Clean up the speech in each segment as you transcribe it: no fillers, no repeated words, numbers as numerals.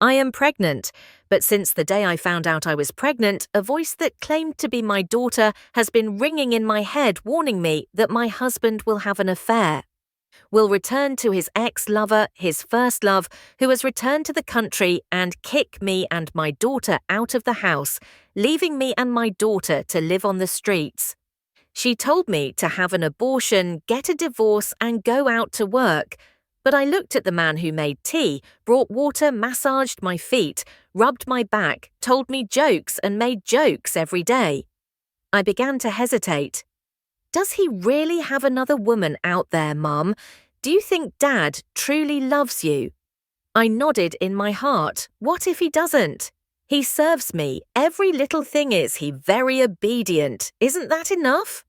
I am pregnant, but since the day I found out I was pregnant, a voice that claimed to be my daughter has been ringing in my head warning me that my husband will have an affair. Will return to his ex-lover, his first love, who has returned to the country and kick me and my daughter out of the house, leaving me and my daughter to live on the streets. She told me to have an abortion, get a divorce, and go out to work. But I looked at the man who made tea, brought water, massaged my feet, rubbed my back, told me jokes, and made jokes every day. I began to hesitate. Does he really have another woman out there, Mum? Do you think Dad truly loves you? I nodded in my heart. What if he doesn't? He serves me. Every little thing is he very obedient. Isn't that enough?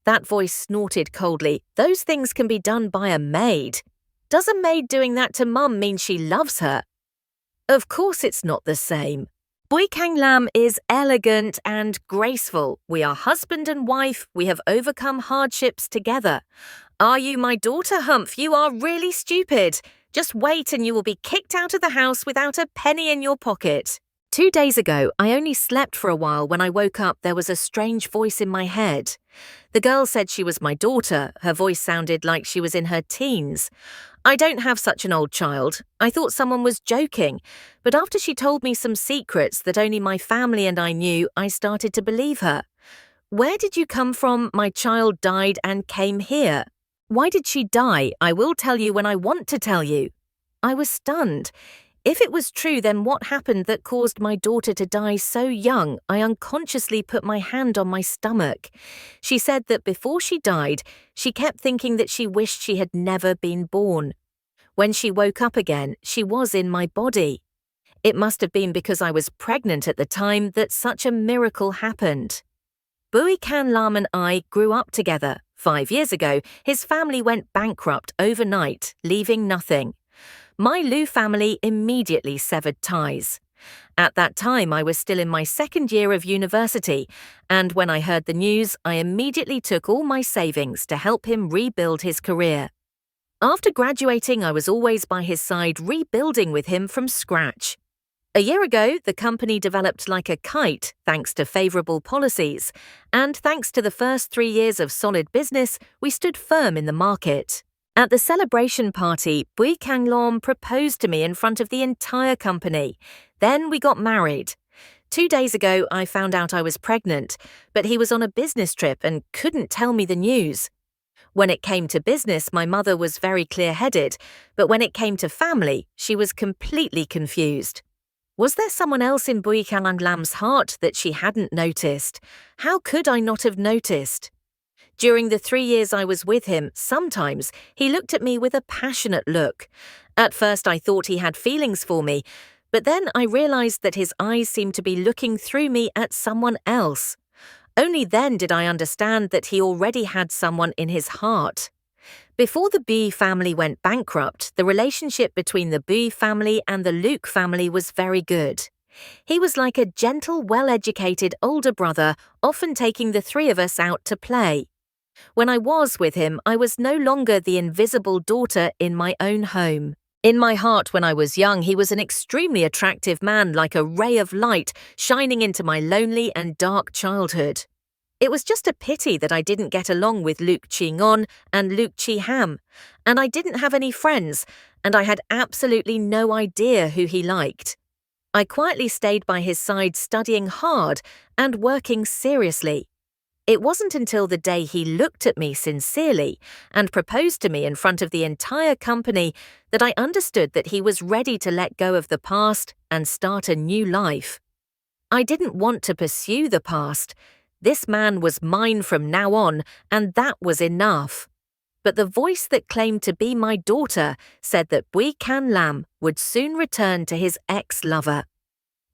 That voice snorted coldly. Those things can be done by a maid. Does a maid doing that to Mum mean she loves her? Of course it's not the same. Bui Kang Lam is elegant and graceful. We are husband and wife. We have overcome hardships together. Are you my daughter, Humph? You are really stupid. Just wait and you will be kicked out of the house without a penny in your pocket. 2 days ago, I only slept for a while. When I woke up, there was a strange voice in my head. The girl said she was my daughter. Her voice sounded like she was in her teens. I don't have such an old child. I thought someone was joking, but after she told me some secrets that only my family and I knew, I started to believe her. Where did you come from? My child died and came here. Why did she die? I will tell you when I want to tell you. I was stunned. If it was true, then what happened that caused my daughter to die so young? I unconsciously put my hand on my stomach. She said that before she died, she kept thinking that she wished she had never been born. When she woke up again, she was in my body. It must have been because I was pregnant at the time that such a miracle happened. Bui Kang Lam and I grew up together. 5 years ago, his family went bankrupt overnight, leaving nothing. My Lu family immediately severed ties. At that time, I was still in my second year of university, and when I heard the news, I immediately took all my savings to help him rebuild his career. After graduating, I was always by his side, rebuilding with him from scratch. A year ago, the company developed like a kite thanks to favorable policies, and thanks to the first 3 years of solid business, we stood firm in the market. At the celebration party, Bui Kang Lam proposed to me in front of the entire company. Then we got married. 2 days ago, I found out I was pregnant, but he was on a business trip and couldn't tell me the news. When it came to business, my mother was very clear-headed, but when it came to family, she was completely confused. Was there someone else in Bui Kang Lam's heart that she hadn't noticed? How could I not have noticed? During the 3 years I was with him, sometimes he looked at me with a passionate look. At first I thought he had feelings for me, but then I realized that his eyes seemed to be looking through me at someone else. Only then did I understand that he already had someone in his heart. Before the Bui family went bankrupt, the relationship between the Bui family and the Luke family was very good. He was like a gentle, well-educated older brother, often taking the 3 of us out to play. When I was with him, I was no longer the invisible daughter in my own home. In my heart when I was young, he was an extremely attractive man, like a ray of light shining into my lonely and dark childhood. It was just a pity that I didn't get along with Luke Chi-ngon and Luke Chi-ham, and I didn't have any friends, and I had absolutely no idea who he liked. I quietly stayed by his side studying hard and working seriously. It wasn't until the day he looked at me sincerely and proposed to me in front of the entire company that I understood that he was ready to let go of the past and start a new life. I didn't want to pursue the past. This man was mine from now on, and that was enough. But the voice that claimed to be my daughter said that Bui Kang Lam would soon return to his ex-lover.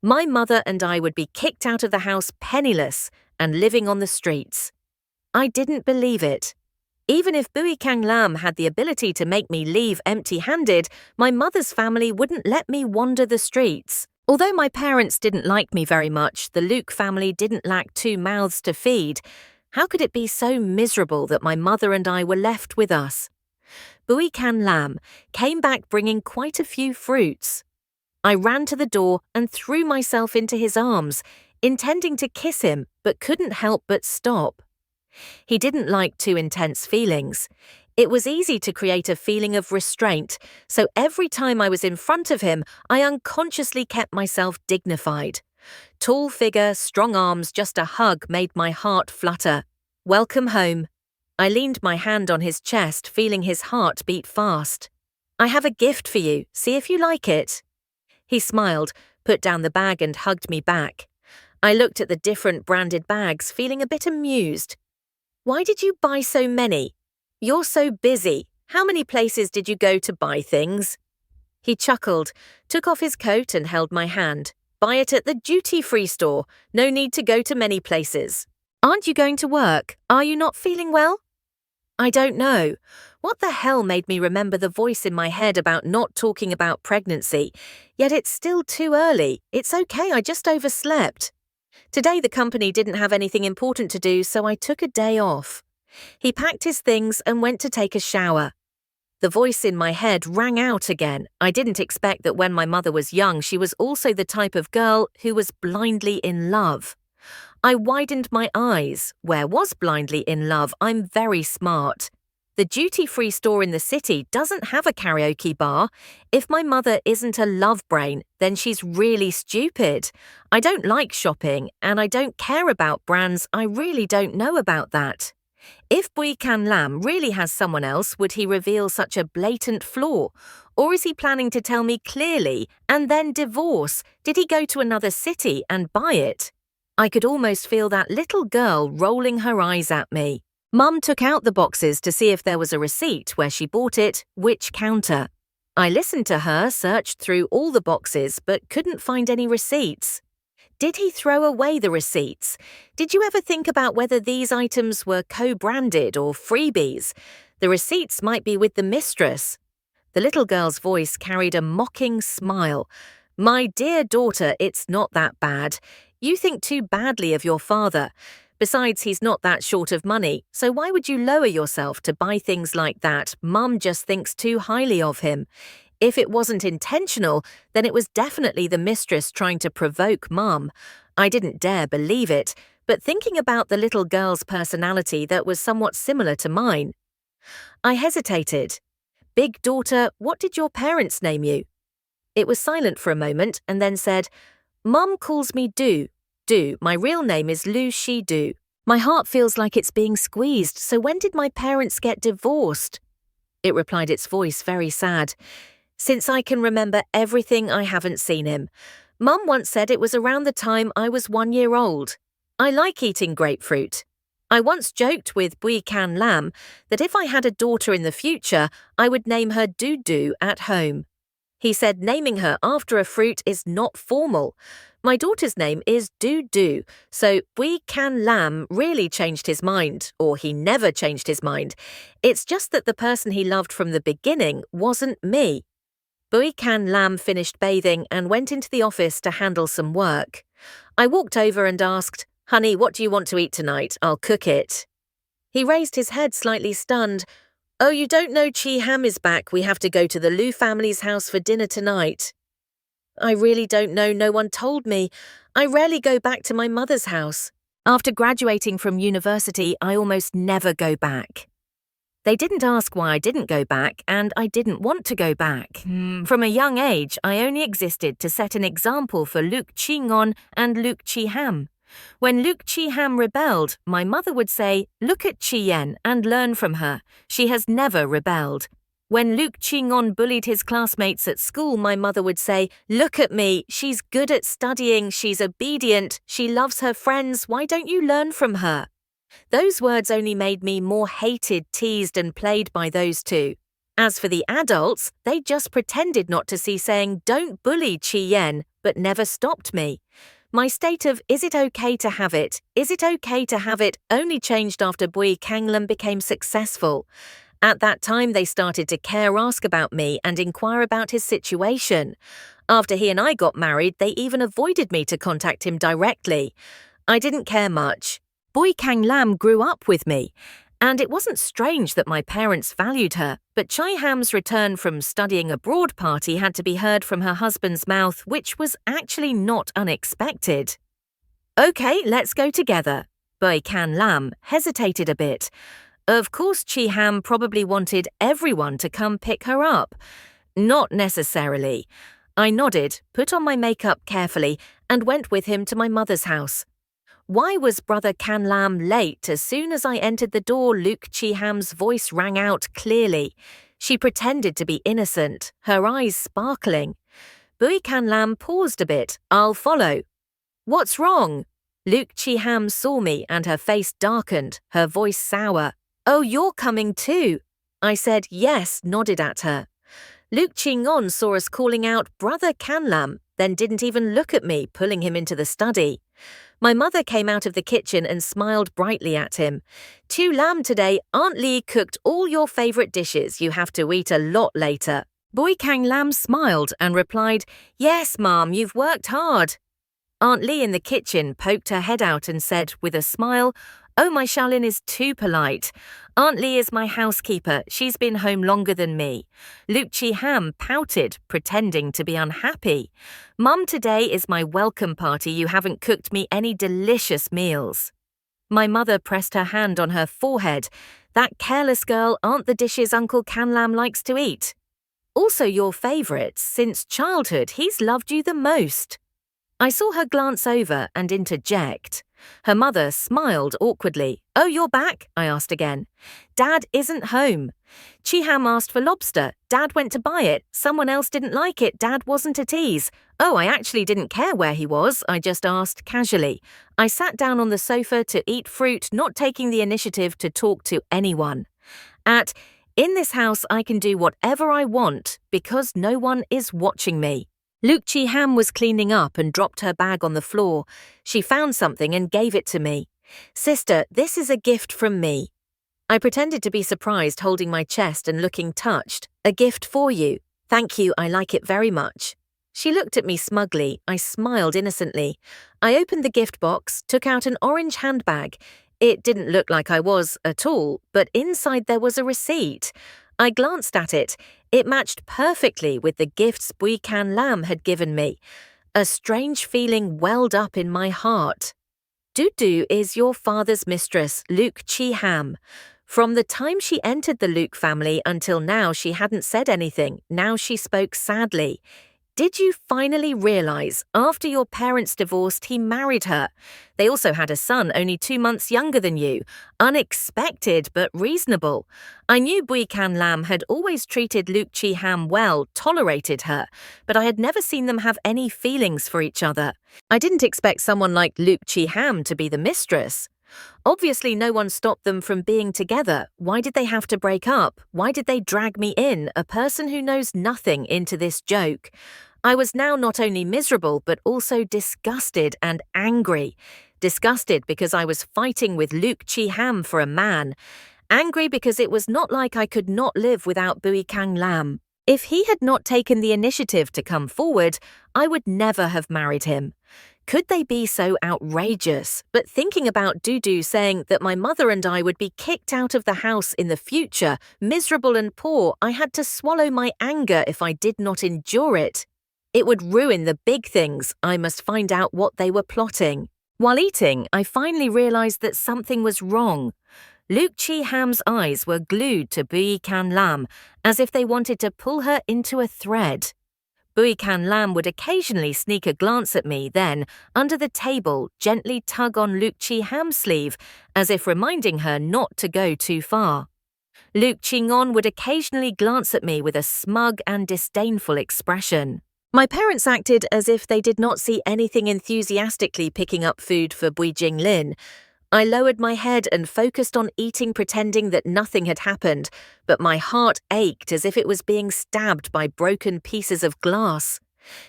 My mother and I would be kicked out of the house penniless and living on the streets. I didn't believe it. Even if Bui Kang Lam had the ability to make me leave empty-handed, my mother's family wouldn't let me wander the streets. Although my parents didn't like me very much, the Luke family didn't lack 2 mouths to feed. How could it be so miserable that my mother and I were left with us? Bui Kang Lam came back bringing quite a few fruits. I ran to the door and threw myself into his arms, intending to kiss him but couldn't help but stop. He didn't like too intense feelings. It was easy to create a feeling of restraint, so every time I was in front of him, I unconsciously kept myself dignified. Tall figure, strong arms, just a hug made my heart flutter. Welcome home. I leaned my hand on his chest, feeling his heart beat fast. I have a gift for you, see if you like it. He smiled, put down the bag and hugged me back. I looked at the different branded bags, feeling a bit amused. Why did you buy so many? You're so busy. How many places did you go to buy things? He chuckled, took off his coat and held my hand. Buy it at the duty-free store. No need to go to many places. Aren't you going to work? Are you not feeling well? I don't know. What the hell made me remember the voice in my head about not talking about pregnancy? Yet it's still too early. It's okay, I just overslept. Today the company didn't have anything important to do, so I took a day off. He packed his things and went to take a shower. The voice in my head rang out again. I didn't expect that when my mother was young, she was also the type of girl who was blindly in love. I widened my eyes. Where was blindly in love? I'm very smart. The duty-free store in the city doesn't have a karaoke bar. If my mother isn't a love brain, then she's really stupid. I don't like shopping, and I don't care about brands. I really don't know about that. If Bui Can Lam really has someone else, would he reveal such a blatant flaw? Or is he planning to tell me clearly and then divorce? Did he go to another city and buy it? I could almost feel that little girl rolling her eyes at me. Mum took out the boxes to see if there was a receipt where she bought it, which counter. I listened to her, searched through all the boxes, but couldn't find any receipts. Did he throw away the receipts? Did you ever think about whether these items were co-branded or freebies? The receipts might be with the mistress. The little girl's voice carried a mocking smile. My dear daughter, it's not that bad. You think too badly of your father. Besides, he's not that short of money, so why would you lower yourself to buy things like that? Mum just thinks too highly of him. If it wasn't intentional, then it was definitely the mistress trying to provoke Mum. I didn't dare believe it, but thinking about the little girl's personality that was somewhat similar to mine. I hesitated. Big daughter, what did your parents name you? It was silent for a moment and then said, Mum calls me Do. Do. My real name is Lu Shi Do. My heart feels like it's being squeezed, so when did my parents get divorced? It replied, its voice very sad. Since I can remember everything, I haven't seen him. Mum once said it was around the time I was 1 year old. I like eating grapefruit. I once joked with Bui Can Lam that if I had a daughter in the future, I would name her Dudu at home. He said naming her after a fruit is not formal. My daughter's name is Dudu, so Bui Can Lam really changed his mind, or he never changed his mind. It's just that the person he loved from the beginning wasn't me. Bui Can Lam finished bathing and went into the office to handle some work. I walked over and asked, Honey, what do you want to eat tonight? I'll cook it. He raised his head slightly stunned. Oh, you don't know Chi Ham is back. We have to go to the Lu family's house for dinner tonight. I really don't know. No one told me. I rarely go back to my mother's house. After graduating from university, I almost never go back. They didn't ask why I didn't go back, and I didn't want to go back. From a young age, I only existed to set an example for Luke Chi Ngon and Luke Chi Ham. When Luke Chi Ham rebelled, my mother would say, Look at Chi Yen and learn from her. She has never rebelled. When Luke Chi Ngon bullied his classmates at school, my mother would say, Look at me, she's good at studying, she's obedient, she loves her friends, why don't you learn from her? Those words only made me more hated, teased and played by those two. As for the adults, they just pretended not to see saying, Don't bully Chi Yen, but never stopped me. My state of is it okay to have it, is it okay to have it only changed after Bui Can Lam became successful. At that time, they started to ask about me and inquire about his situation. After he and I got married, they even avoided me to contact him directly. I didn't care much. Bui Can Lam grew up with me, And it wasn't strange that my parents valued her, but Chai Ham's return from studying abroad party had to be heard from her husband's mouth, which was actually not unexpected. Okay, let's go together. Bui Can Lam hesitated a bit. Of course, Chi Ham probably wanted everyone to come pick her up. Not necessarily. I nodded, put on my makeup carefully, and went with him to my mother's house. Why was Brother Can Lam late? As soon as I entered the door, Luke Chi Ham's voice rang out clearly. She pretended to be innocent, her eyes sparkling. Bui Can Lam paused a bit. I'll follow. What's wrong? Luke Chi Ham saw me and her face darkened, her voice sour. Oh, you're coming too. I said yes, nodded at her. Luke Chi-ngon saw us calling out Brother Can Lam, then didn't even look at me, pulling him into the study. My mother came out of the kitchen and smiled brightly at him. To Lam today, Aunt Lee cooked all your favorite dishes. You have to eat a lot later. Bui Can Lam smiled and replied, Yes, Mom, you've worked hard. Aunt Lee in the kitchen poked her head out and said with a smile, Oh, my Shaolin is too polite. Aunt Lee is my housekeeper. She's been home longer than me. Luke Chi Ham pouted, pretending to be unhappy. Mum, today is my welcome party. You haven't cooked me any delicious meals. My mother pressed her hand on her forehead. That careless girl aren't the dishes Uncle Can Lam likes to eat. Also your favourites. Since childhood, he's loved you the most. I saw her glance over and interject. Her mother smiled awkwardly. Oh, you're back? I asked again. Dad isn't home. Chi Ham asked for lobster. Dad went to buy it. Someone else didn't like it. Dad wasn't at ease. Oh, I actually didn't care where he was. I just asked casually. I sat down on the sofa to eat fruit, not taking the initiative to talk to anyone. In this house, I can do whatever I want because no one is watching me. Luke Chi Ham was cleaning up and dropped her bag on the floor. She found something and gave it to me. Sister, this is a gift from me. I pretended to be surprised, holding my chest and looking touched. A gift for you. Thank you, I like it very much. She looked at me smugly. I smiled innocently. I opened the gift box, took out an orange handbag. It didn't look like I was at all, but inside there was a receipt. I glanced at it. It matched perfectly with the gifts Bui Can Lam had given me. A strange feeling welled up in my heart. Dudu is your father's mistress, Luke Chi Ham. From the time she entered the Luke family until now, she hadn't said anything. Now she spoke sadly. Did you finally realize after your parents divorced, he married her? They also had a son only 2 months younger than you. Unexpected, but reasonable. I knew Bui Can Lam had always treated Luke Chi Ham well, tolerated her, but I had never seen them have any feelings for each other. I didn't expect someone like Luke Chi Ham to be the mistress. Obviously, no one stopped them from being together. Why did they have to break up? Why did they drag me in, a person who knows nothing, into this joke? I was now not only miserable, but also disgusted and angry. Disgusted because I was fighting with Luke Chi Ham for a man. Angry because it was not like I could not live without Bui Can Lam. If he had not taken the initiative to come forward, I would never have married him. Could they be so outrageous? But thinking about Dudu saying that my mother and I would be kicked out of the house in the future, miserable and poor, I had to swallow my anger if I did not endure it. It would ruin the big things. I must find out what they were plotting. While eating, I finally realized that something was wrong. Luke Chi Ham's eyes were glued to Bui Can Lam, as if they wanted to pull her into a thread. Bui Can Lam would occasionally sneak a glance at me, then, under the table, gently tug on Luke Chi Ham's sleeve, as if reminding her not to go too far. Luke Chi-ngon would occasionally glance at me with a smug and disdainful expression. My parents acted as if they did not see anything enthusiastically picking up food for Bui Jinglin. I lowered my head and focused on eating, pretending that nothing had happened, but my heart ached as if it was being stabbed by broken pieces of glass.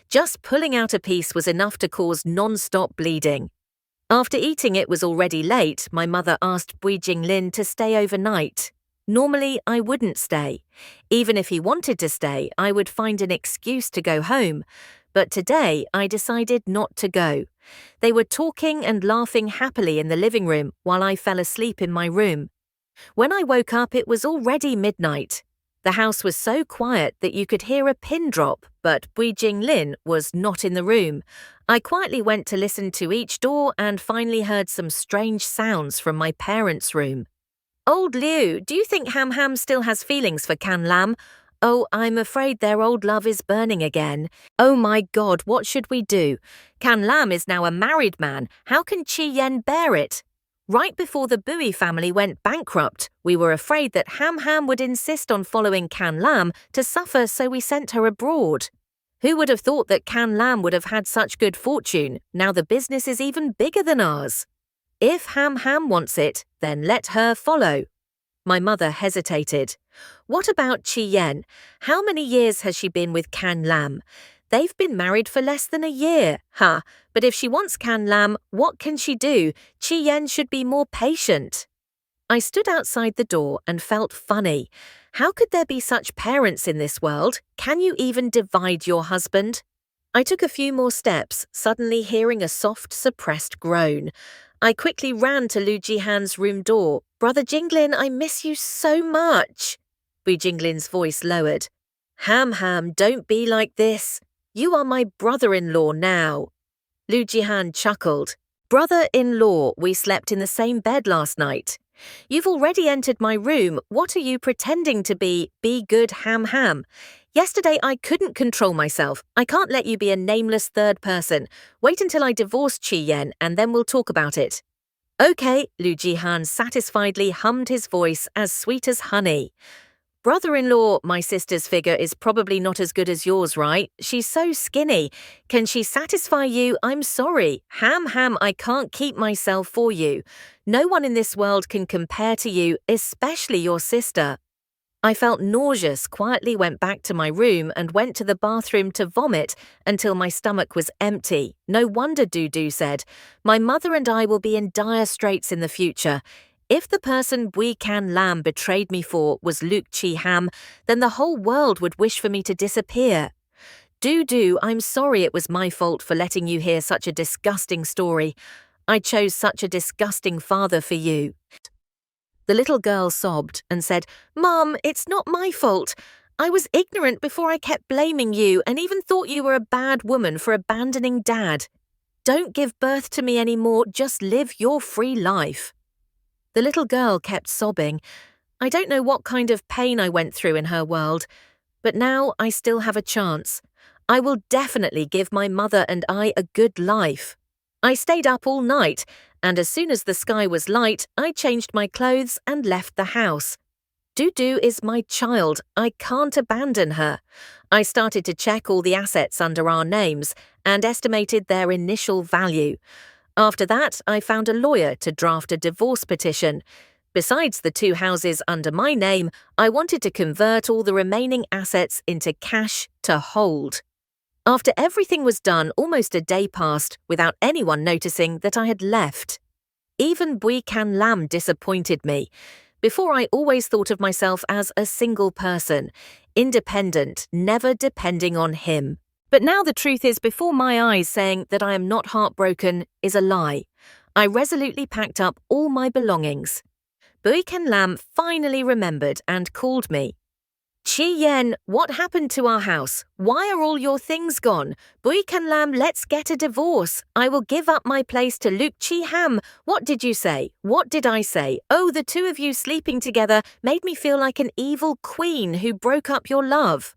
Just pulling out a piece was enough to cause non-stop bleeding. After eating it was already late, my mother asked Bui Jinglin to stay overnight. Normally, I wouldn't stay. Even if he wanted to stay, I would find an excuse to go home. But today, I decided not to go. They were talking and laughing happily in the living room while I fell asleep in my room. When I woke up, it was already midnight. The house was so quiet that you could hear a pin drop, but Bui Jinglin was not in the room. I quietly went to listen to each door and finally heard some strange sounds from my parents' room. Old Liu, do you think Ham Ham still has feelings for Can Lam? Oh, I'm afraid their old love is burning again. Oh my God, what should we do? Can Lam is now a married man. How can Chi Yen bear it? Right before the Bui family went bankrupt, we were afraid that Ham Ham would insist on following Can Lam to suffer, so we sent her abroad. Who would have thought that Can Lam would have had such good fortune? Now the business is even bigger than ours. If Ham Ham wants it, then let her follow. My mother hesitated. What about Chi Yen? How many years has she been with Can Lam? They've been married for less than a year. But if she wants Can Lam, what can she do? Chi Yen should be more patient. I stood outside the door and felt funny. How could there be such parents in this world? Can you even divide your husband? I took a few more steps, suddenly hearing a soft, suppressed groan. I quickly ran to Lu Jihan's room door. Brother Jinglin, I miss you so much. Bui Jinglin's voice lowered. Ham Ham, don't be like this. You are my brother-in-law now. Lu Jihan chuckled. Brother-in-law, we slept in the same bed last night. You've already entered my room. What are you pretending to be? Be good, Ham Ham. Yesterday I couldn't control myself. I can't let you be a nameless third person. Wait until I divorce Chi Yen and then we'll talk about it. Okay, Lu Jihan satisfiedly hummed his voice as sweet as honey. Brother-in-law, my sister's figure is probably not as good as yours, right? She's so skinny. Can she satisfy you? I'm sorry. Ham Ham, I can't keep myself for you. No one in this world can compare to you, especially your sister. I felt nauseous, quietly went back to my room and went to the bathroom to vomit until my stomach was empty. No wonder Dudu said, my mother and I will be in dire straits in the future. If the person Bui Can Lam betrayed me for was Luke Chi Ham, then the whole world would wish for me to disappear. Dudu, I'm sorry it was my fault for letting you hear such a disgusting story. I chose such a disgusting father for you. The little girl sobbed and said, Mom, it's not my fault. I was ignorant before I kept blaming you and even thought you were a bad woman for abandoning Dad. Don't give birth to me anymore, just live your free life. The little girl kept sobbing. I don't know what kind of pain I went through in her world, but now I still have a chance. I will definitely give my mother and I a good life. I stayed up all night, and as soon as the sky was light, I changed my clothes and left the house. Dudu is my child. I can't abandon her. I started to check all the assets under our names and estimated their initial value. After that, I found a lawyer to draft a divorce petition. Besides the 2 houses under my name, I wanted to convert all the remaining assets into cash to hold. After everything was done, almost a day passed without anyone noticing that I had left. Even Bui Can Lam disappointed me. Before, I always thought of myself as a single person, independent, never depending on him. But now the truth is before my eyes, saying that I am not heartbroken is a lie. I resolutely packed up all my belongings. Bui Can Lam finally remembered and called me. Chi Yen, what happened to our house? Why are all your things gone? Bui Can Lam, let's get a divorce. I will give up my place to Luke Chi Ham. What did you say? What did I say? Oh, the 2 of you sleeping together made me feel like an evil queen who broke up your love.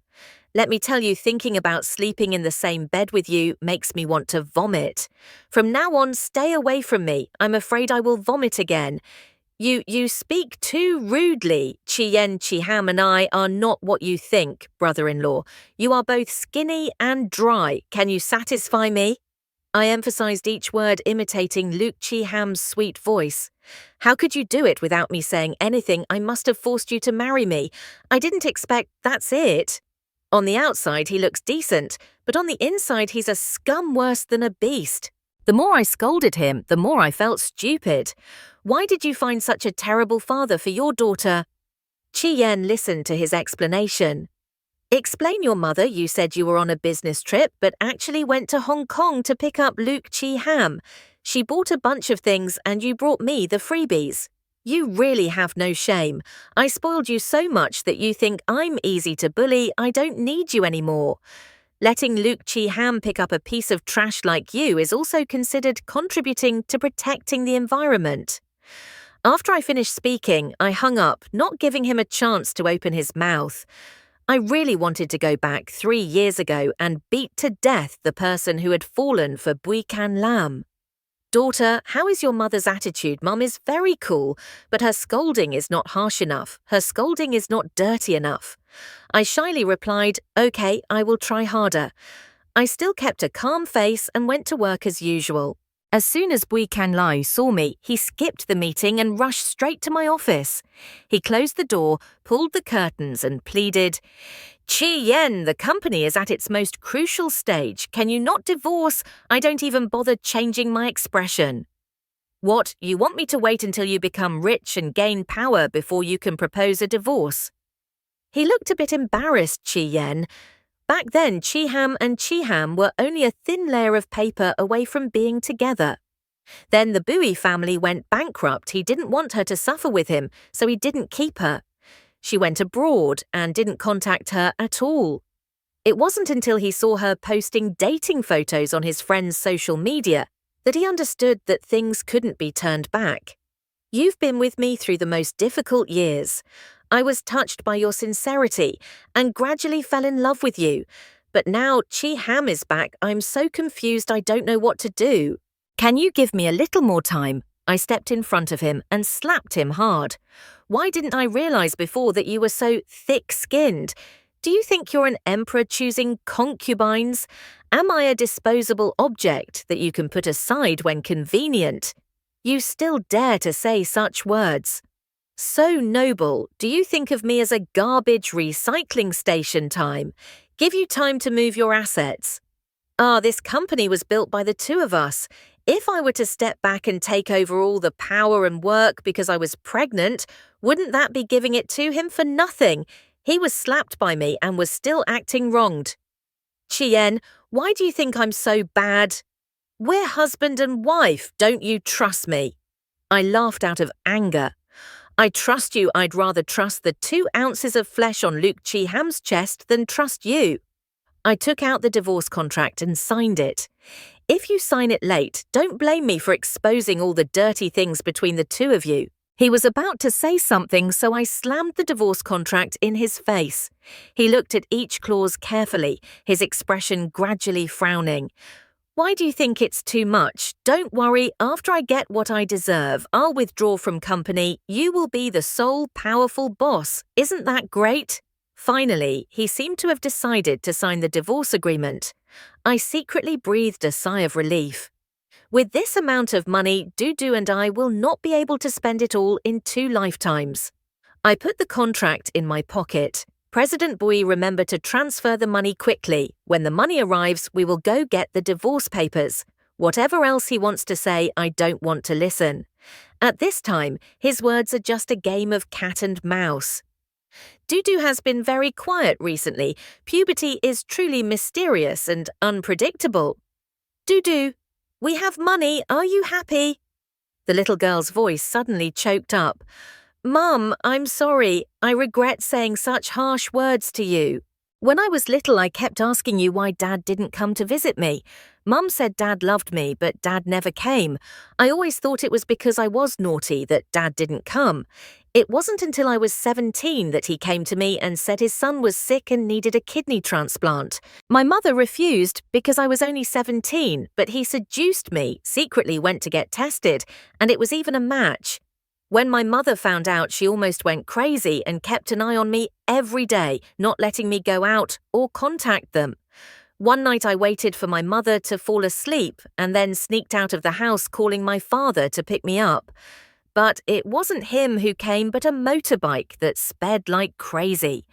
Let me tell you, thinking about sleeping in the same bed with you makes me want to vomit. From now on, stay away from me. I'm afraid I will vomit again. You speak too rudely. Chi Yen, Chi Ham and I are not what you think, brother-in-law. You are both skinny and dry. Can you satisfy me? I emphasized each word, imitating Luke Chi Ham's sweet voice. How could you do it without me saying anything? I must have forced you to marry me. I didn't expect that's it. On the outside, he looks decent, but on the inside, he's a scum worse than a beast. The more I scolded him, the more I felt stupid. Why did you find such a terrible father for your daughter? Chi Yen listened to his explanation. Explain your mother. You said you were on a business trip, but actually went to Hong Kong to pick up Luke Chi Ham. She bought a bunch of things and you brought me the freebies. You really have no shame. I spoiled you so much that you think I'm easy to bully, I don't need you anymore. Letting Luke Chi-ham pick up a piece of trash like you is also considered contributing to protecting the environment. After I finished speaking, I hung up, not giving him a chance to open his mouth. I really wanted to go back 3 years ago and beat to death the person who had fallen for Bui Can Lam. Daughter, how is your mother's attitude? Mum is very cool, but her scolding is not harsh enough. Her scolding is not dirty enough. I shyly replied, okay, I will try harder. I still kept a calm face and went to work as usual. As soon as Bui Can Lai saw me, he skipped the meeting and rushed straight to my office. He closed the door, pulled the curtains and pleaded, Chi Yen, the company is at its most crucial stage. Can you not divorce? I don't even bother changing my expression. What, you want me to wait until you become rich and gain power before you can propose a divorce? He looked a bit embarrassed, Chi Yen. Back then, Chi-ham and Chi-ham were only a thin layer of paper away from being together. Then the Bui family went bankrupt. He didn't want her to suffer with him, so he didn't keep her. She went abroad and didn't contact her at all. It wasn't until he saw her posting dating photos on his friend's social media that he understood that things couldn't be turned back. You've been with me through the most difficult years. I was touched by your sincerity and gradually fell in love with you. But now Chi-ham is back, I'm so confused I don't know what to do. Can you give me a little more time? I stepped in front of him and slapped him hard. Why didn't I realize before that you were so thick-skinned? Do you think you're an emperor choosing concubines? Am I a disposable object that you can put aside when convenient? You still dare to say such words. So noble, do you think of me as a garbage recycling station time? Give you time to move your assets. This company was built by the two of us. If I were to step back and take over all the power and work because I was pregnant, wouldn't that be giving it to him for nothing? He was slapped by me and was still acting wronged. Chien, why do you think I'm so bad? We're husband and wife, don't you trust me? I laughed out of anger. I trust you. I'd rather trust the 2 ounces of flesh on Luke Chi-ham's chest than trust you. I took out the divorce contract and signed it. If you sign it late, don't blame me for exposing all the dirty things between the two of you. He was about to say something, so I slammed the divorce contract in his face. He looked at each clause carefully, his expression gradually frowning. Why do you think it's too much? Don't worry, after I get what I deserve, I'll withdraw from company. You will be the sole powerful boss. Isn't that great? Finally, he seemed to have decided to sign the divorce agreement. I secretly breathed a sigh of relief. With this amount of money, Dudu and I will not be able to spend it all in 2 lifetimes. I put the contract in my pocket. President Bui remembered to transfer the money quickly. When the money arrives, we will go get the divorce papers. Whatever else he wants to say, I don't want to listen. At this time, his words are just a game of cat and mouse. Dudu has been very quiet recently. Puberty is truly mysterious and unpredictable. Dudu, we have money. Are you happy? The little girl's voice suddenly choked up. Mum, I'm sorry. I regret saying such harsh words to you. When I was little, I kept asking you why Dad didn't come to visit me. Mum said Dad loved me, but Dad never came. I always thought it was because I was naughty that Dad didn't come. It wasn't until I was 17 that he came to me and said his son was sick and needed a kidney transplant. My mother refused because I was only 17, but he seduced me, secretly went to get tested, and it was even a match. When my mother found out, she almost went crazy and kept an eye on me every day, not letting me go out or contact them. One night I waited for my mother to fall asleep and then sneaked out of the house calling my father to pick me up. But it wasn't him who came, but a motorbike that sped like crazy.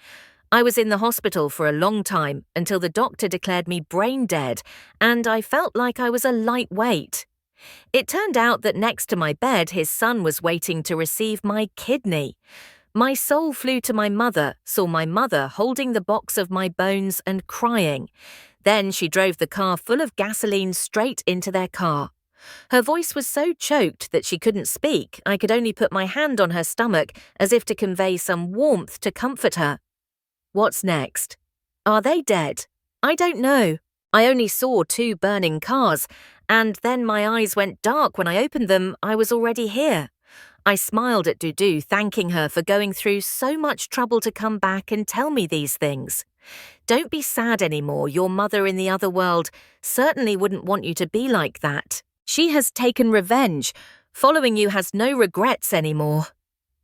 I was in the hospital for a long time until the doctor declared me brain dead, and I felt like I was a lightweight. It turned out that next to my bed, his son was waiting to receive my kidney. My soul flew to my mother, saw my mother holding the box of my bones and crying. Then she drove the car full of gasoline straight into their car. Her voice was so choked that she couldn't speak. I could only put my hand on her stomach as if to convey some warmth to comfort her. What's next? Are they dead? I don't know. I only saw 2 burning cars, and then my eyes went dark when I opened them. I was already here. I smiled at Dudu, thanking her for going through so much trouble to come back and tell me these things. Don't be sad anymore. Your mother in the other world certainly wouldn't want you to be like that. She has taken revenge. Following you has no regrets anymore.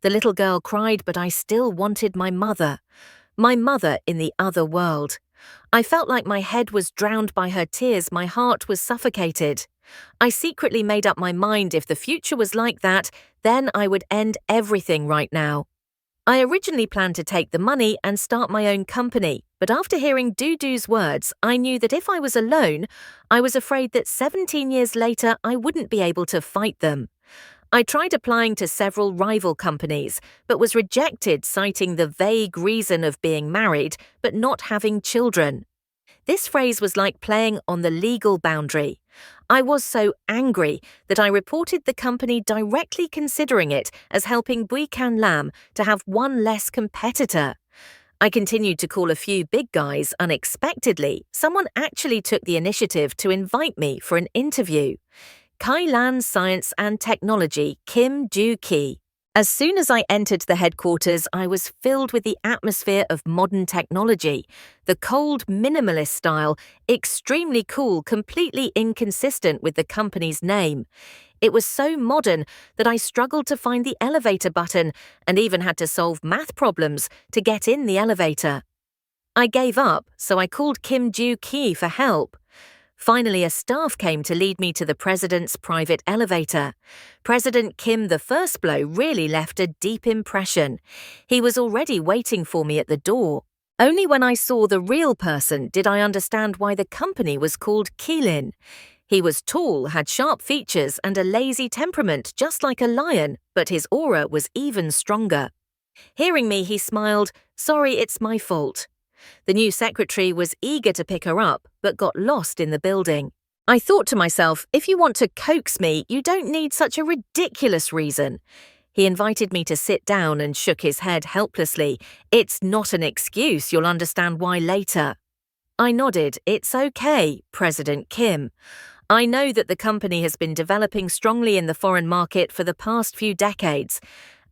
The little girl cried, but I still wanted my mother. My mother in the other world. I felt like my head was drowned by her tears. My heart was suffocated. I secretly made up my mind if the future was like that, then I would end everything right now. I originally planned to take the money and start my own company, but after hearing Dudu's words, I knew that if I was alone, I was afraid that 17 years later I wouldn't be able to fight them. I tried applying to several rival companies, but was rejected, citing the vague reason of being married but not having children. This phrase was like playing on the legal boundary. I was so angry that I reported the company, directly considering it as helping Buikan Lam to have one less competitor. I continued to call a few big guys. Unexpectedly, someone actually took the initiative to invite me for an interview. Kailan Science and Technology, Kim Joo-ki. As soon as I entered the headquarters, I was filled with the atmosphere of modern technology, the cold minimalist style, extremely cool, completely inconsistent with the company's name. It was so modern that I struggled to find the elevator button and even had to solve math problems to get in the elevator. I gave up, so I called Kim Joo-ki for help. Finally, a staff came to lead me to the president's private elevator. President Kim, the first blow, really left a deep impression. He was already waiting for me at the door. Only when I saw the real person did I understand why the company was called Keelin. He was tall, had sharp features, and a lazy temperament, just like a lion, but his aura was even stronger. Hearing me, he smiled. "Sorry, it's my fault." The new secretary was eager to pick her up, but got lost in the building. I thought to myself, if you want to coax me, you don't need such a ridiculous reason. He invited me to sit down and shook his head helplessly. "It's not an excuse, you'll understand why later." I nodded. "It's okay, President Kim. I know that the company has been developing strongly in the foreign market for the past few decades.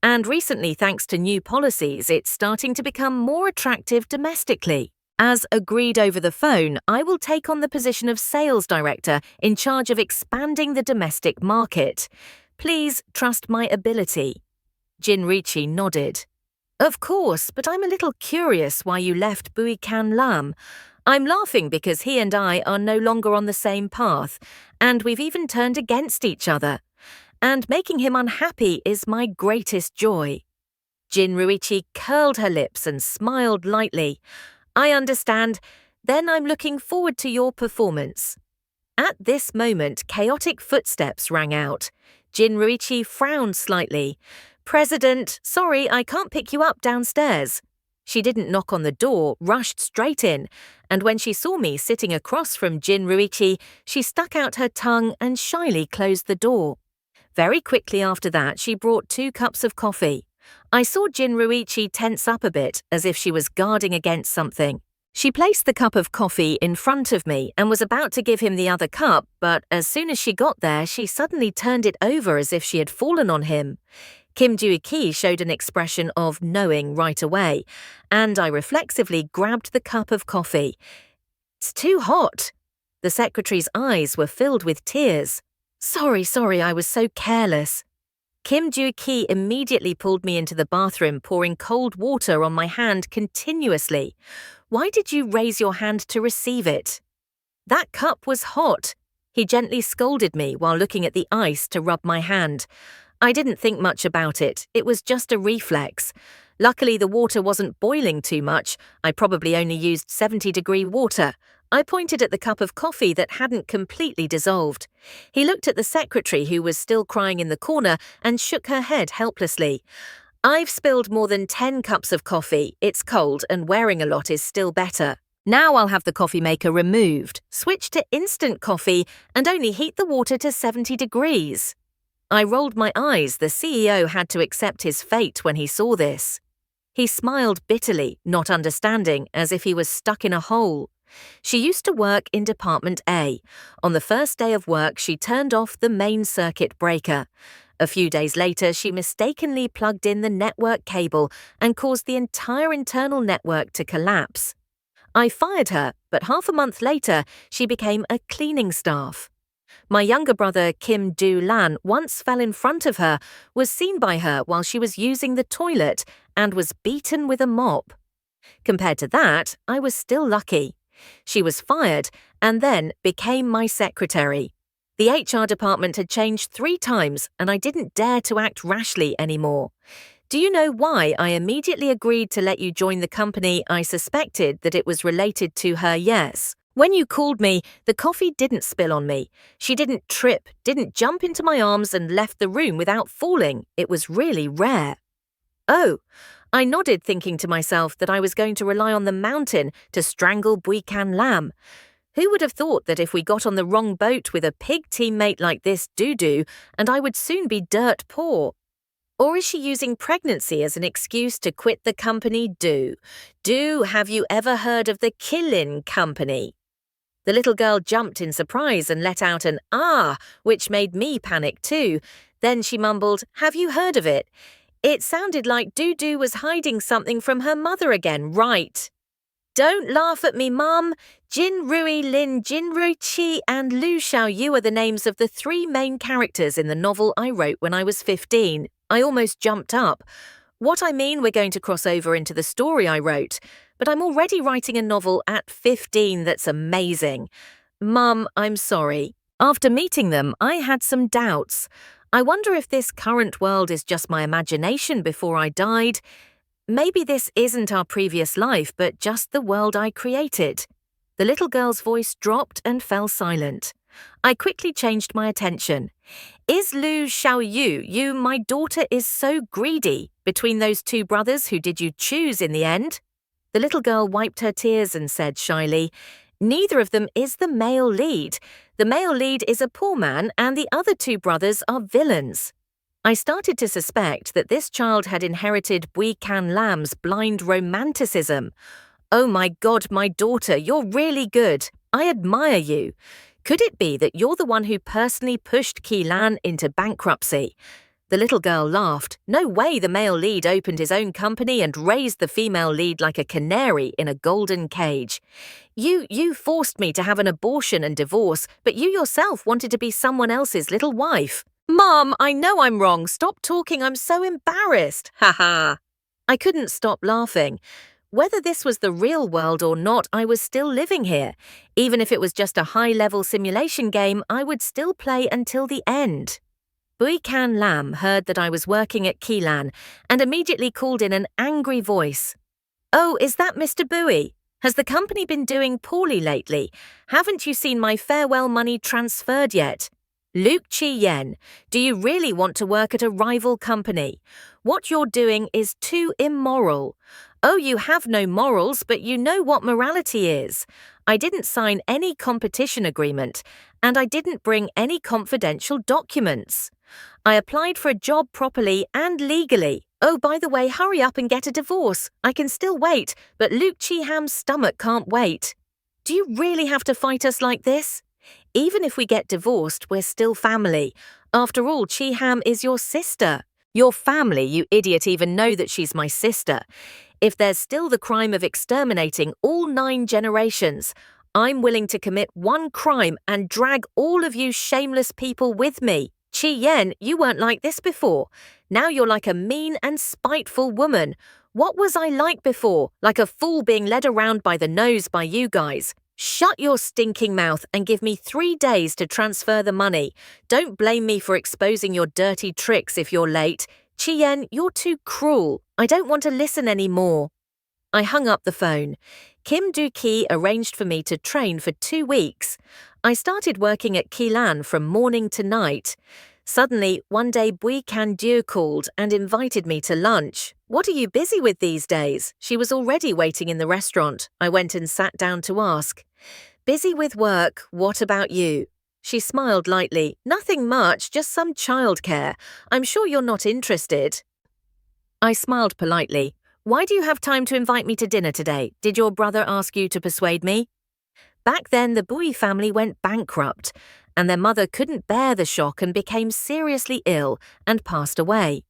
And recently, thanks to new policies, it's starting to become more attractive domestically. As agreed over the phone, I will take on the position of sales director in charge of expanding the domestic market. Please trust my ability." Jinrichi nodded. "Of course, but I'm a little curious why you left Buikan Lam. I'm laughing because he and I are no longer on the same path, and we've even turned against each other. And making him unhappy is my greatest joy." Jinruichi curled her lips and smiled lightly. "I understand. Then I'm looking forward to your performance." At this moment, chaotic footsteps rang out. Jinruichi frowned slightly. "President, sorry, I can't pick you up downstairs." She didn't knock on the door, rushed straight in, and when she saw me sitting across from Jinruichi, she stuck out her tongue and shyly closed the door. Very quickly after that, she brought 2 cups of coffee. I saw Jinruichi tense up a bit, as if she was guarding against something. She placed the cup of coffee in front of me and was about to give him the other cup, but as soon as she got there, she suddenly turned it over as if she had fallen on him. Kim Joo-ki showed an expression of knowing right away, and I reflexively grabbed the cup of coffee. "It's too hot." The secretary's eyes were filled with tears. Sorry, I was so careless." Kim Joo-ki immediately pulled me into the bathroom, pouring cold water on my hand continuously. "Why did you raise your hand to receive it?" "That cup was hot." He gently scolded me while looking at the ice to rub my hand. I didn't think much about it. It was just a reflex. Luckily, the water wasn't boiling too much. I probably only used 70-degree water. I pointed at the cup of coffee that hadn't completely dissolved. He looked at the secretary, who was still crying in the corner, and shook her head helplessly. "I've spilled more than 10 cups of coffee. It's cold, and wearing a lot is still better." Now I'll have the coffee maker removed, switch to instant coffee, and only heat the water to 70 degrees. I rolled my eyes. The CEO had to accept his fate when he saw this. He smiled bitterly, not understanding, as if he was stuck in a hole. She used to work in Department A. On the first day of work, she turned off the main circuit breaker. A few days later, she mistakenly plugged in the network cable and caused the entire internal network to collapse. I fired her, but half a month later, she became a cleaning staff. My younger brother, Kim Do-lan, once fell in front of her, was seen by her while she was using the toilet, and was beaten with a mop. Compared to that, I was still lucky. She was fired and then became my secretary. The HR department had changed 3 times, and I didn't dare to act rashly anymore. Do you know why I immediately agreed to let you join the company? I suspected that it was related to her, yes. When you called me, the coffee didn't spill on me. She didn't trip, didn't jump into my arms and left the room without falling. It was really rare. Oh, I nodded, thinking to myself that I was going to rely on the mountain to strangle Buikan Lam. Who would have thought that if we got on the wrong boat with a pig teammate like this Dudu, and I would soon be dirt poor? Or is she using pregnancy as an excuse to quit the company? Have you ever heard of the Killin Company? The little girl jumped in surprise and let out an "ah," which made me panic too. Then she mumbled, "Have you heard of it?" It sounded like Dudu was hiding something from her mother again, right? Don't laugh at me, Mum. Jin Rui Lin, Jin Rui Chi, and Lu Xiaoyu are the names of the 3 main characters in the novel I wrote when I was 15. I almost jumped up. What I mean, we're going to cross over into the story I wrote, but I'm already writing a novel at 15 that's amazing. Mum, I'm sorry. After meeting them, I had some doubts. I wonder if this current world is just my imagination before I died. Maybe this isn't our previous life, but just the world I created. The little girl's voice dropped and fell silent. I quickly changed my attention. Is Lu Xiaoyu, my daughter is so greedy. Between those 2 brothers, who did you choose in the end? The little girl wiped her tears and said shyly, neither of them is the male lead. The male lead is a poor man, and the other 2 brothers are villains. I started to suspect that this child had inherited Buikan Lam's blind romanticism. Oh my God, my daughter, you're really good. I admire you. Could it be that you're the one who personally pushed Qilan into bankruptcy? The little girl laughed. No way the male lead opened his own company and raised the female lead like a canary in a golden cage. You forced me to have an abortion and divorce, but you yourself wanted to be someone else's little wife. Mom, I know I'm wrong. Stop talking. I'm so embarrassed. Ha ha. I couldn't stop laughing. Whether this was the real world or not, I was still living here. Even if it was just a high-level simulation game, I would still play until the end. Buikan Lam heard that I was working at Qilan and immediately called in an angry voice. Oh, is that Mr. Bui? Has the company been doing poorly lately? Haven't you seen my farewell money transferred yet? Luke Chi Yen, do you really want to work at a rival company? What you're doing is too immoral. Oh, you have no morals, but you know what morality is. I didn't sign any competition agreement, and I didn't bring any confidential documents. I applied for a job properly and legally. Oh, by the way, hurry up and get a divorce. I can still wait, but Luke Chi Ham's stomach can't wait. Do you really have to fight us like this? Even if we get divorced, we're still family. After all, Chi Ham is your sister. Your family, you idiot, even know that she's my sister. If there's still the crime of exterminating all 9 generations, I'm willing to commit 1 crime and drag all of you shameless people with me. Chi Yen, you weren't like this before. Now you're like a mean and spiteful woman. What was I like before? Like a fool being led around by the nose by you guys. Shut your stinking mouth and give me 3 days to transfer the money. Don't blame me for exposing your dirty tricks if you're late. Chi Yen, you're too cruel. I don't want to listen anymore. I hung up the phone. Kim Do-ki arranged for me to train for 2 weeks. I started working at Qilan from morning to night. Suddenly, one day Bui Can called and invited me to lunch. "What are you busy with these days?" She was already waiting in the restaurant. I went and sat down to ask. "Busy with work, what about you?" She smiled lightly. "Nothing much, just some childcare. I'm sure you're not interested." I smiled politely. "Why do you have time to invite me to dinner today? Did your brother ask you to persuade me?" Back then, the Bui family went bankrupt, and their mother couldn't bear the shock and became seriously ill and passed away.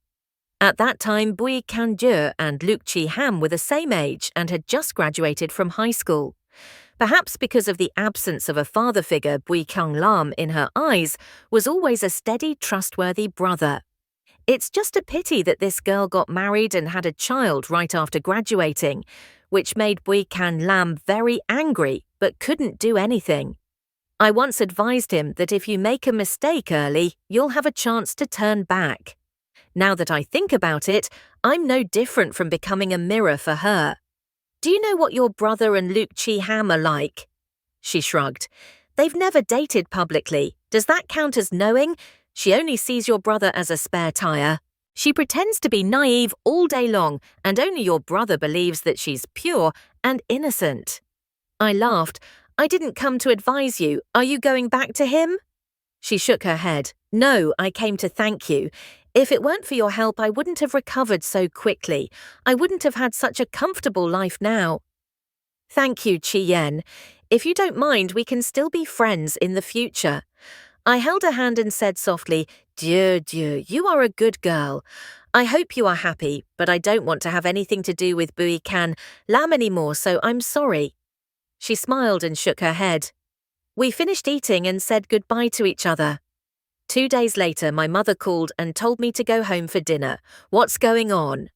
At that time, Bui Can and Luke Chi Ham were the same age and had just graduated from high school. Perhaps because of the absence of a father figure, Bui Kyung Lam, in her eyes, was always a steady, trustworthy brother. It's just a pity that this girl got married and had a child right after graduating, which made Bui Can Lam very angry but couldn't do anything. I once advised him that if you make a mistake early, you'll have a chance to turn back. Now that I think about it, I'm no different from becoming a mirror for her. "Do you know what your brother and Luke Chi Ham are like?" She shrugged. "They've never dated publicly. Does that count as knowing? She only sees your brother as a spare tire. She pretends to be naive all day long, and only your brother believes that she's pure and innocent." I laughed. "I didn't come to advise you. Are you going back to him?" She shook her head. "No, I came to thank you. If it weren't for your help, I wouldn't have recovered so quickly. I wouldn't have had such a comfortable life now." "Thank you, Chi Yen. If you don't mind, we can still be friends in the future." I held her hand and said softly, "Dieu, you are a good girl. I hope you are happy, but I don't want to have anything to do with Bui Can Lam anymore, so I'm sorry." She smiled and shook her head. We finished eating and said goodbye to each other. 2 days later, my mother called and told me to go home for dinner. "What's going on?"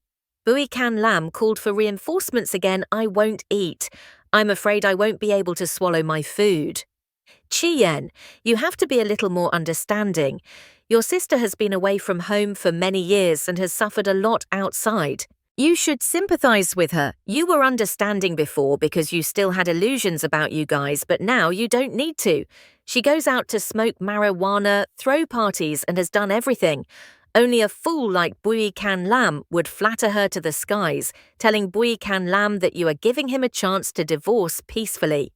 "Bui Can Lam called for reinforcements again. I won't eat. I'm afraid I won't be able to swallow my food." "Chi Yen, you have to be a little more understanding. Your sister has been away from home for many years and has suffered a lot outside. You should sympathize with her. You were understanding before because you still had illusions about you guys, but now you don't need to. She goes out to smoke marijuana, throw parties, and has done everything. Only a fool like Bui Can Lam would flatter her to the skies, telling Bui Can Lam that you are giving him a chance to divorce peacefully.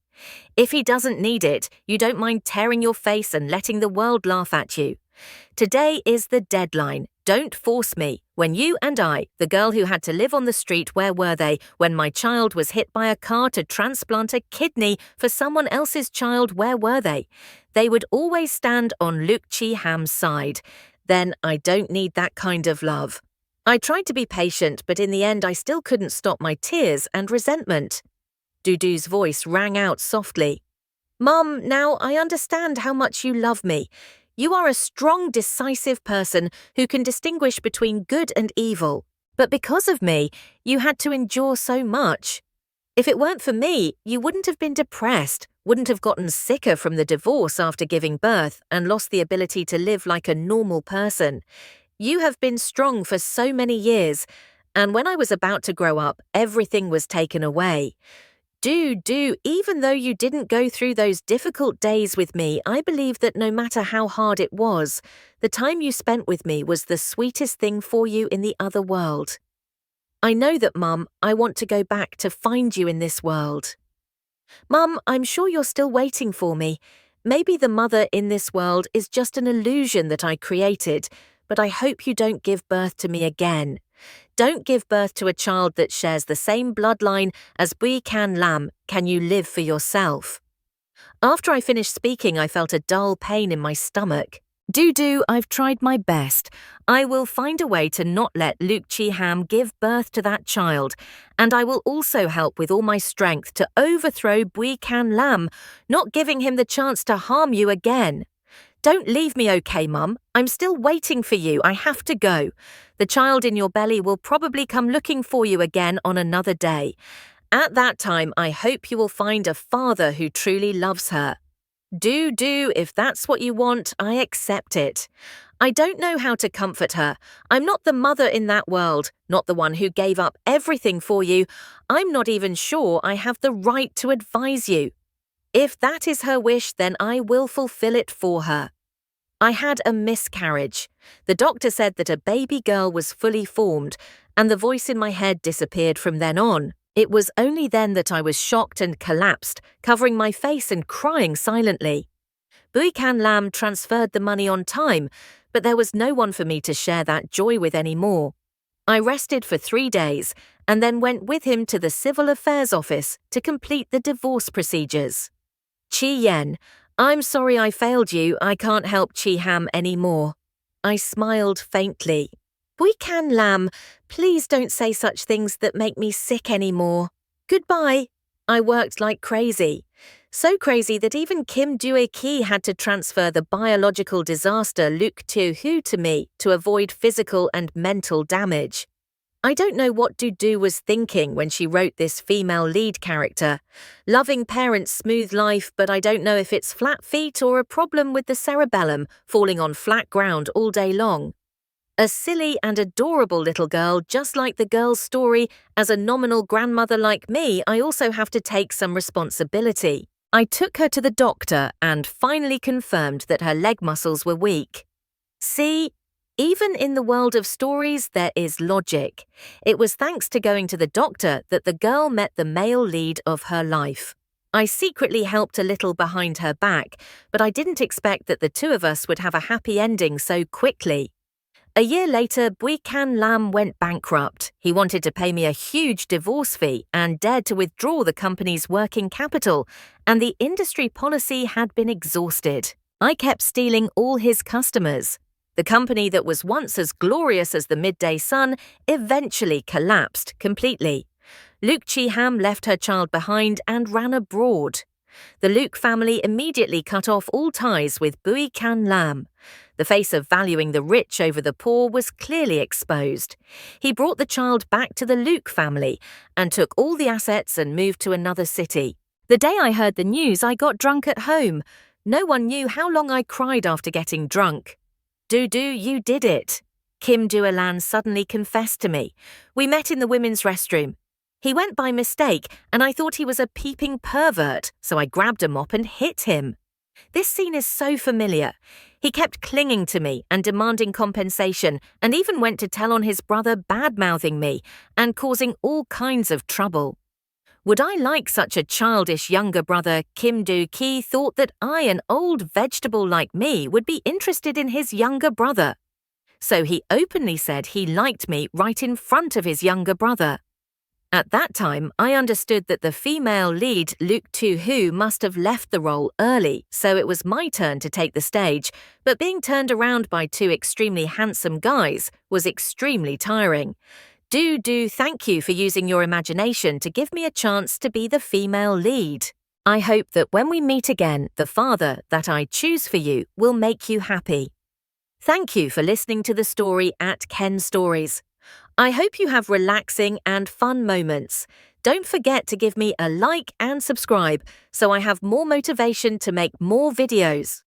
If he doesn't need it, you don't mind tearing your face and letting the world laugh at you. Today is the deadline. Don't force me. When you and I, the girl who had to live on the street, where were they? When my child was hit by a car to transplant a kidney for someone else's child, where were they? They would always stand on Luke Chi Ham's side. Then I don't need that kind of love." I tried to be patient, but in the end I still couldn't stop my tears and resentment. Dudu's voice rang out softly. "Mum, now I understand how much you love me. You are a strong, decisive person who can distinguish between good and evil. But because of me, you had to endure so much. If it weren't for me, you wouldn't have been depressed, wouldn't have gotten sicker from the divorce after giving birth, and lost the ability to live like a normal person. You have been strong for so many years, and when I was about to grow up, everything was taken away. Even though you didn't go through those difficult days with me, I believe that no matter how hard it was, the time you spent with me was the sweetest thing for you in the other world. I know that, Mum, I want to go back to find you in this world. Mum, I'm sure you're still waiting for me. Maybe the mother in this world is just an illusion that I created, but I hope you don't give birth to me again. Don't give birth to a child that shares the same bloodline as Bui Can Lam. Can you live for yourself?" After I finished speaking, I felt a dull pain in my stomach. Dudu, I've tried my best. I will find a way to not let Luke Chi Ham give birth to that child, and I will also help with all my strength to overthrow Bui Can Lam, not giving him the chance to harm you again. Don't leave me, okay, Mum? I'm still waiting for you. I have to go. The child in your belly will probably come looking for you again on another day. At that time, I hope you will find a father who truly loves her. If that's what you want, I accept it. I don't know how to comfort her. I'm not the mother in that world, not the one who gave up everything for you. I'm not even sure I have the right to advise you. If that is her wish, then I will fulfill it for her." I had a miscarriage. The doctor said that a baby girl was fully formed, and the voice in my head disappeared from then on. It was only then that I was shocked and collapsed, covering my face and crying silently. Buikan Lam transferred the money on time, but there was no one for me to share that joy with anymore. I rested for 3 days and then went with him to the Civil Affairs Office to complete the divorce procedures. Chi Yen, I'm sorry I failed you. I can't help Chi Ham anymore. I smiled faintly. Buikan Lam, please don't say such things that make me sick anymore. Goodbye. I worked like crazy. So crazy that even Kim Due-ki had to transfer the biological disaster Luke Teo-hoo to me to avoid physical and mental damage. I don't know what Dudu was thinking when she wrote this female lead character. Loving parents, smooth life, but I don't know if it's flat feet or a problem with the cerebellum falling on flat ground all day long. A silly and adorable little girl, just like the girl's story. As a nominal grandmother like me, I also have to take some responsibility. I took her to the doctor and finally confirmed that her leg muscles were weak. See? Even in the world of stories, there is logic. It was thanks to going to the doctor that the girl met the male lead of her life. I secretly helped a little behind her back, but I didn't expect that the two of us would have a happy ending so quickly. A year later, Buikan Lam went bankrupt. He wanted to pay me a huge divorce fee and dared to withdraw the company's working capital, and the industry policy had been exhausted. I kept stealing all his customers. The company that was once as glorious as the midday sun eventually collapsed completely. Luke Chi Ham left her child behind and ran abroad. The Luke family immediately cut off all ties with Buikan Lam. The face of valuing the rich over the poor was clearly exposed. He brought the child back to the Luke family and took all the assets and moved to another city. The day I heard the news, I got drunk at home. No one knew how long I cried after getting drunk. Dudu, you did it. Kim Due-lan suddenly confessed to me. We met in the women's restroom. He went by mistake, and I thought he was a peeping pervert, so I grabbed a mop and hit him. This scene is so familiar. He kept clinging to me and demanding compensation, and even went to tell on his brother bad-mouthing me and causing all kinds of trouble. Would I like such a childish younger brother? Kim Do-ki thought that I, an old vegetable like me, would be interested in his younger brother. So he openly said he liked me right in front of his younger brother. At that time, I understood that the female lead, Luke Teo-hoo, must have left the role early, so it was my turn to take the stage, but being turned around by two extremely handsome guys was extremely tiring. Thank you for using your imagination to give me a chance to be the female lead. I hope that when we meet again, the father that I choose for you will make you happy. Thank you for listening to the story at Ken Stories. I hope you have relaxing and fun moments. Don't forget to give me a like and subscribe so I have more motivation to make more videos.